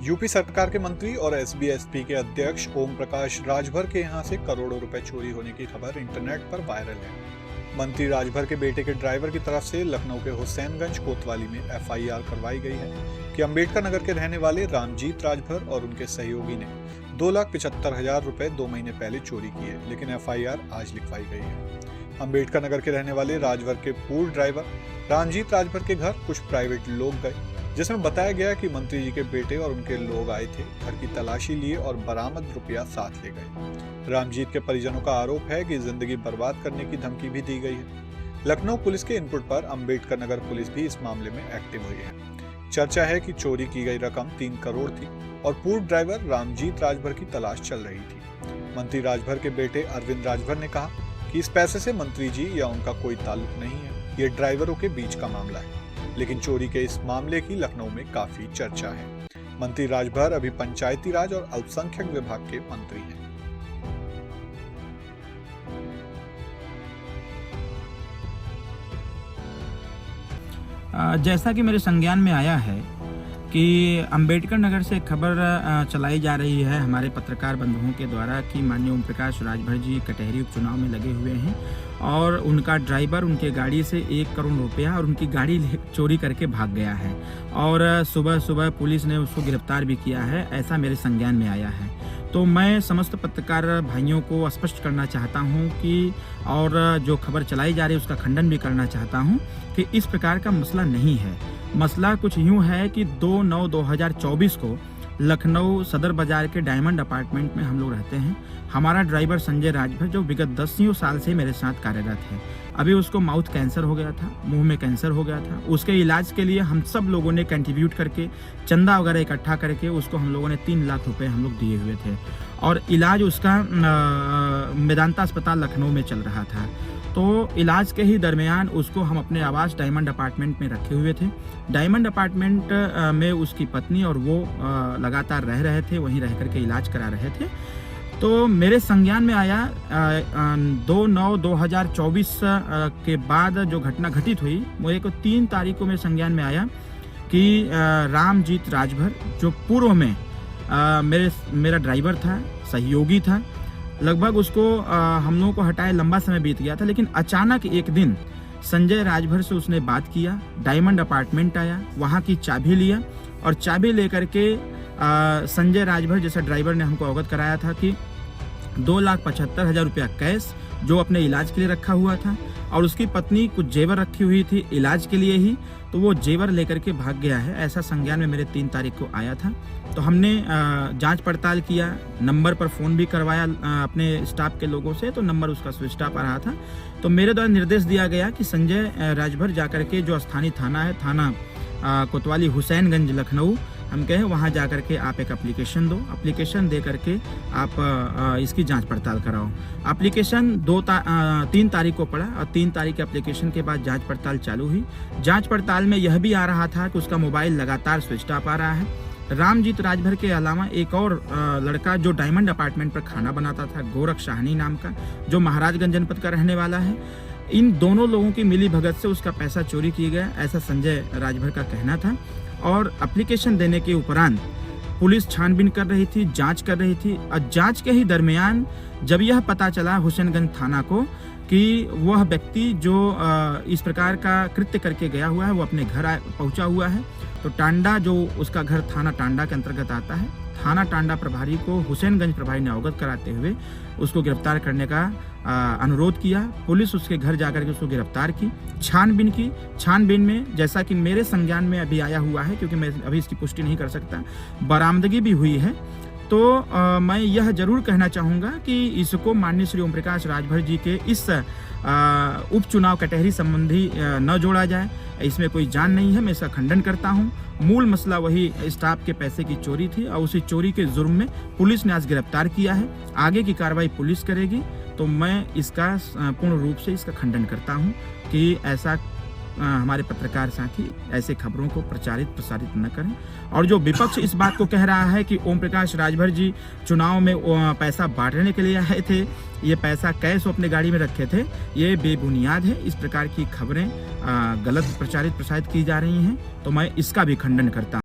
UP सरकार के मंत्री और एसबीएसपी के अध्यक्ष ओम प्रकाश राजभर के यहां से करोड़ों रुपए चोरी होने की खबर इंटरनेट पर वायरल है। मंत्री राजभर के बेटे के ड्राइवर की तरफ से लखनऊ के हुसैनगंज कोतवाली में एफआईआर करवाई गई है कि अंबेडकर नगर के रहने वाले रामजीत राजभर और उनके सहयोगी ने 2,75,000 रुपए 2 महीने पहले चोरी किए, लेकिन एफआईआर आज लिखवाई गई है। अंबेडकर नगर के रहने वाले राजभर के पूर्व ड्राइवर रामजीत राजभर के घर कुछ प्राइवेट लोग गए, जिसमें बताया गया कि मंत्री जी के बेटे और उनके लोग आए थे, घर की तलाशी लिए और बरामद रुपया साथ ले गए। रामजीत के परिजनों का आरोप है कि जिंदगी बर्बाद करने की धमकी भी दी गई है। लखनऊ पुलिस के इनपुट पर अंबेडकर नगर पुलिस भी इस मामले में एक्टिव हुई है। चर्चा है कि चोरी की गई रकम 3 करोड़ थी और पूर्व ड्राइवर रामजीत राजभर की तलाश चल रही थी। मंत्री राजभर के बेटे अरविंद राजभर ने कहा कि इस पैसे से मंत्री जी या उनका कोई ताल्लुक नहीं है, ये ड्राइवरों के बीच का मामला है। लेकिन चोरी के इस मामले की लखनऊ में काफी चर्चा है। मंत्री राजभर अभी पंचायती राज और अल्पसंख्यक विभाग के मंत्री हैं। जैसा कि मेरे संज्ञान में आया है कि अंबेडकर नगर से खबर चलाई जा रही है हमारे पत्रकार बंधुओं के द्वारा कि माननीय ओम प्रकाश राजभर जी कटहरी उपचुनाव में लगे हुए हैं और उनका ड्राइवर उनके गाड़ी से 1 करोड़ रुपया और उनकी गाड़ी चोरी करके भाग गया है और सुबह सुबह पुलिस ने उसको गिरफ्तार भी किया है, ऐसा मेरे संज्ञान में आया है। तो मैं समस्त पत्रकार भाइयों को स्पष्ट करना चाहता हूं कि और जो खबर चलाई जा रही है उसका खंडन भी करना चाहता हूं कि इस प्रकार का मसला नहीं है। मसला कुछ यूं है कि 2/9/2024 को लखनऊ सदर बाजार के डायमंड अपार्टमेंट में हम लोग रहते हैं। हमारा ड्राइवर संजय राजभर जो विगत 10 साल से मेरे साथ कार्यरत है, अभी उसको माउथ कैंसर हो गया था, मुंह में कैंसर हो गया था। उसके इलाज के लिए हम सब लोगों ने कंट्रीब्यूट करके चंदा वगैरह इकट्ठा करके उसको हम लोगों ने 3 लाख रुपए हम लोग दिए हुए थे और इलाज उसका मेदांता अस्पताल लखनऊ में चल रहा था। तो इलाज के ही दरमियान उसको हम अपने आवास डायमंड अपार्टमेंट में रखे हुए थे। डायमंड अपार्टमेंट में उसकी पत्नी और वो लगातार रह रहे थे, वहीं रह करके इलाज करा रहे थे। तो मेरे संज्ञान में आया 2/9/2024 के बाद जो घटना घटित हुई, मुझे को 3 तारीख को मेरे संज्ञान में आया कि रामजीत राजभर जो पूर्व में मेरा ड्राइवर था, सहयोगी था, लगभग उसको हम लोगों को हटाए लंबा समय बीत गया था, लेकिन अचानक एक दिन संजय राजभर से उसने बात किया, डायमंड अपार्टमेंट आया, वहाँ की चाबी लिया और चाबी लेकर के संजय राजभर जैसा ड्राइवर ने हमको अवगत कराया था कि 2,75,000 रुपया कैश जो अपने इलाज के लिए रखा हुआ था और उसकी पत्नी कुछ जेवर रखी हुई थी इलाज के लिए ही, तो वो जेवर लेकर के भाग गया है, ऐसा संज्ञान में मेरे 3 तारीख को आया था। तो हमने जांच पड़ताल किया, नंबर पर फ़ोन भी करवाया अपने स्टाफ के लोगों से, तो नंबर उसका स्विच ऑफ आ रहा था। तो मेरे द्वारा निर्देश दिया गया कि संजय राजभर जाकर के जो स्थानीय थाना है, थाना कोतवाली हुसैनगंज लखनऊ हम कहें, वहाँ जा कर के आप एक एप्लीकेशन दो, एप्लीकेशन दे करके आप इसकी जांच पड़ताल कराओ। एप्लीकेशन 3 तारीख को पड़ा और 3 तारीख के एप्लीकेशन के बाद जांच पड़ताल चालू हुई। जांच पड़ताल में यह भी आ रहा था कि उसका मोबाइल लगातार स्विच ऑफ आ रहा है। रामजीत राजभर के अलावा एक और लड़का जो डायमंड अपार्टमेंट पर खाना बनाता था, गोरख शाहनी नाम का, जो महाराजगंज जनपद का रहने वाला है, इन दोनों लोगों की मिली भगत से उसका पैसा चोरी किया गया, ऐसा संजय राजभर का कहना था। और एप्लीकेशन देने के उपरांत पुलिस छानबीन कर रही थी, जांच कर रही थी और जांच के ही दरमियान जब यह पता चला हुसैनगंज थाना को कि वह व्यक्ति जो इस प्रकार का कृत्य करके गया हुआ है वो अपने घर पहुंचा हुआ है, तो टांडा जो उसका घर थाना टांडा के अंतर्गत आता है, थाना टांडा प्रभारी को हुसैनगंज प्रभारी ने अवगत कराते हुए उसको गिरफ्तार करने का अनुरोध किया। पुलिस उसके घर जाकर के उसको गिरफ्तार की, छानबीन की। छानबीन में जैसा कि मेरे संज्ञान में अभी आया हुआ है, क्योंकि मैं अभी इसकी पुष्टि नहीं कर सकता, बरामदगी भी हुई है। तो मैं यह जरूर कहना चाहूँगा कि इसको माननीय श्री ओम प्रकाश राजभर जी के इस उपचुनाव कटहरी संबंधी न जोड़ा जाए, इसमें कोई जान नहीं है, मैं इसका खंडन करता हूँ। मूल मसला वही स्टाफ के पैसे की चोरी थी और उसी चोरी के जुर्म में पुलिस ने आज गिरफ्तार किया है। आगे की कार्रवाई पुलिस करेगी। तो मैं इसका पूर्ण रूप से इसका खंडन करता हूँ कि ऐसा हमारे पत्रकार साथी ऐसे खबरों को प्रसारित न करें। और जो विपक्ष इस बात को कह रहा है कि ओम प्रकाश राजभर जी चुनाव में पैसा बांटने के लिए आए थे, ये पैसा कैश अपने गाड़ी में रखे थे, ये बेबुनियाद है। इस प्रकार की खबरें गलत प्रसारित की जा रही हैं, तो मैं इसका भी खंडन करता हूं।